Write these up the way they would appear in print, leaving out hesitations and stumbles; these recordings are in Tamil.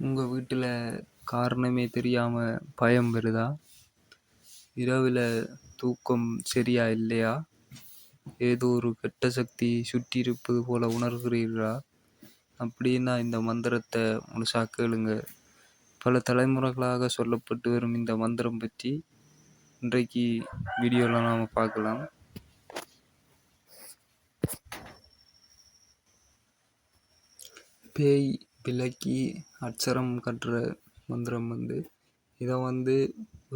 உங்கள் வீட்டில் காரணமே தெரியாமல் பயம் வருதா? இரவில் தூக்கம் சரியா இல்லையா? ஏதோ ஒரு கெட்ட சக்தி சுற்றி இருப்பது போல உணர்கிறீர்களா? அப்படின்னா இந்த மந்திரத்தை முழுசா கேளுங்க. பல தலைமுறைகளாக சொல்லப்பட்டு வரும் இந்த மந்திரம் பற்றி இன்றைக்கு வீடியோவில் நாம் பார்க்கலாம். பேய் விலக்கி அட்சரம் கட்டுற மந்திரம் இதை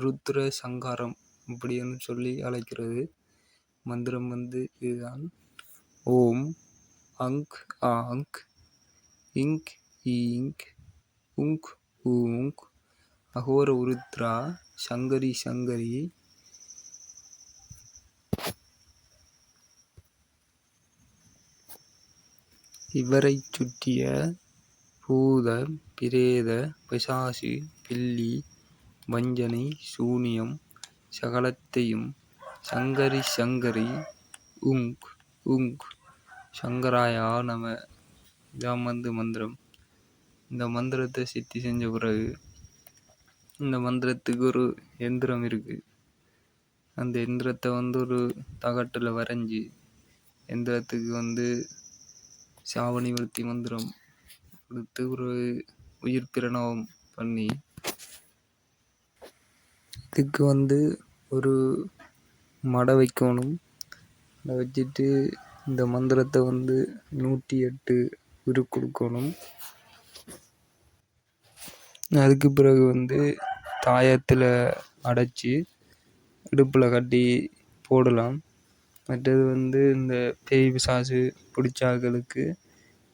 ருத்ர சங்காரம் அப்படின்னு சொல்லி அழைக்கிறது. மந்திரம் இதுதான். ஓம் அங்க் ஆங்க் இங்க் ஈங்க் உங்க் ஊங்க் அகோர உருத்ரா சங்கரி சங்கரி இவரை சுற்றிய பூத பிரேத பிசாசு பில்லி வஞ்சனை சூனியம் சகலத்தையும் சங்கரி சங்கரி உங்க் உங்க் சங்கராயா நம. இதான் மந்திரம். இந்த மந்திரத்தை சித்தி செஞ்ச பிறகு இந்த மந்திரத்துக்கு ஒரு எந்திரம் இருக்கு. அந்த எந்திரத்தை ஒரு தகட்டில் வரைஞ்சி எந்திரத்துக்கு சாவணி விருத்தி மந்திரம் கொடுத்து ஒரு உயிர் பிரணவம் பண்ணி இதுக்கு ஒரு மடை வைக்கணும். அதை வச்சுட்டு இந்த மந்திரத்தை 108 உரு கொடுக்கணும். அதுக்கு பிறகு தாயத்தில் அடைச்சி இடுப்பில் கட்டி போடலாம். மற்றது இந்த பேய் பிசாசு பிடிச்சாக்களுக்கு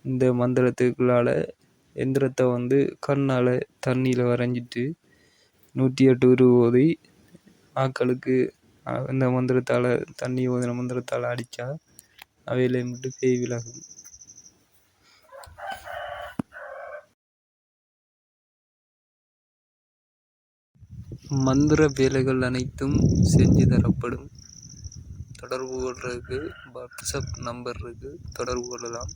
இந்த மந்திரத்துக்குள்ளால எந்திரத்தை கண்ணால் தண்ணியில் வரைஞ்சிட்டு 108 உரு ஓதி ஆக்களுக்கு இந்த மந்திரத்தால் தண்ணி ஓதின மந்திரத்தால் அடித்தா அவையில மட்டும் பேய் விலகும். மந்திர வேலைகள் அனைத்தும் செஞ்சு தரப்படும். தொடர்பு கொள்றதுக்கு வாட்ஸ்அப் நம்பர் இருக்கு, தொடர்பு கொள்ளலாம்.